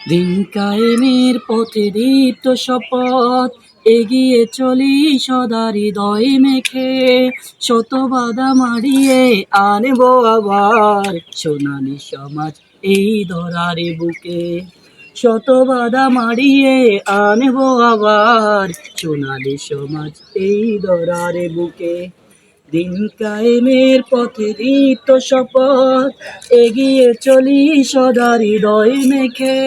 দিন কায়েমের পথে দীপ্ত শপথ, এগিয়ে চলি সদা হৃদয় মেখে। শত বাধা মারিয়ে আনবো আবার সোনালী সমাজ এই ধরার বুকে। শত বাধা মারিয়ে আনবো আবার সোনালী সমাজ এই ধরার বুকে। দিন কায়েমের পথে দীপ্ত শপথ, এগিয়ে চলি সদা হৃদয় মেখে।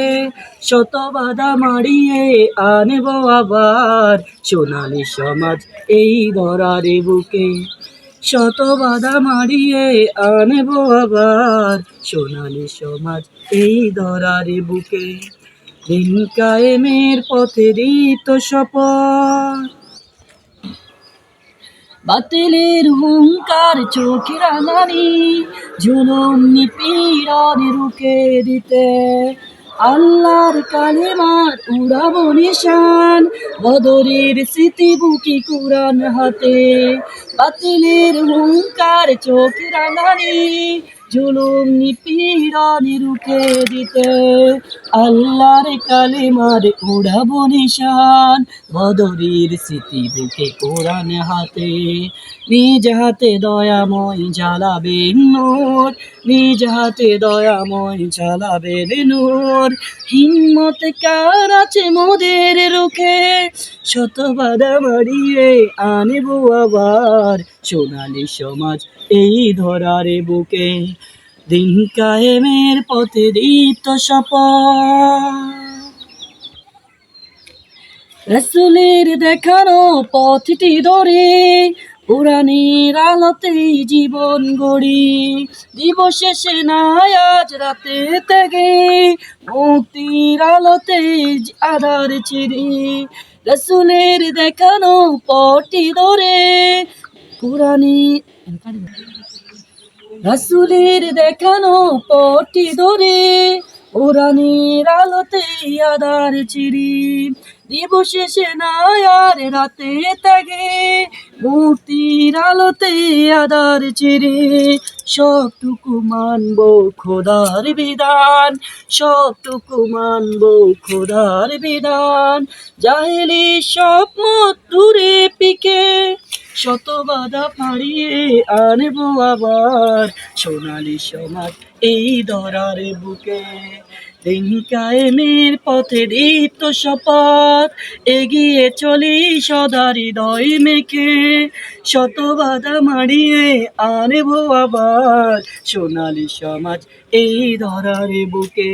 শত বাধা মারিয়ে আনবো আবার সোনালী সমাজ এই ধরার বুকে। শত বাধা মারিয়ে আনবো আবার সোনালী সমাজ এই ধরার বুকে। দিন কায়েমের পথে দীপ্ত শপথ, বাতিলের হুঙ্কার চোখে রাঙানি, জুলুম নিপীড়ন রুখে দিতে। আল্লাহর কালেমার উড়াবো নিশান, বদরের স্মৃতি বুকি কুরআন হাতে। বাতিলের হুঙ্কার চোখে রাঙানি, জুলুম নিপীড়ন রুখে দিতে। আল্লাহর কালেমার উড়াবো নিশান, বদরের স্মৃতি বুকে কোরআন হাতে। নিজ হাতে দয়াময় জ্বালাবেন নূর, নিজ হাতে দয়াময় জ্বালাবেন নূর। হিম্মত কার আছে মোদের রুখে, শত বাধা মারিয়ে আনবো আবার সোনালী সমাজ এই ধরার বুকে। দিন কায়েমের পথে দীপ্ত শপথ, রাসূলের দেখানো পথটি ধরে কোরআনের আলোতেই জীবন গড়ি। দিবস শেষে না আজ রাতে থেকে, মুক্তির আলোতে আধার চিরি। রাসূলের দেখানো পথটি ধরে রাসূলের দেখানো পথটি ধরে কোরআনের আলোতে আধার চিরি। দিবস শেষে না আর রাতে ত্যাগে, মুক্তির আলোতে আধার চিরি। সবটুকু মানবো খোদার বিধান, সবটুকু মানবো খোদার বিধান। জাহেলি স্বপ্ন দূরে পিকে, শত বাধা পাড়িয়ে আনবো আবার সোনালী সমাজ এই ধরার বুকে। দিন কায়েমের পথে দীপ্ত শপথ, এগিয়ে চলি সদা হৃদয় মেখে। শত বাধা মারিয়ে আনবো আবার সোনালী সমাজ এই ধরার বুকে।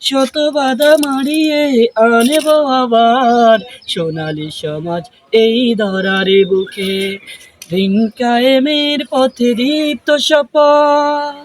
শত বাধা মারিয়ে আনবো আবার সোনালী সমাজ এই ধরার বুকে। দিন কায়েমের পথে দীপ্ত শপথ।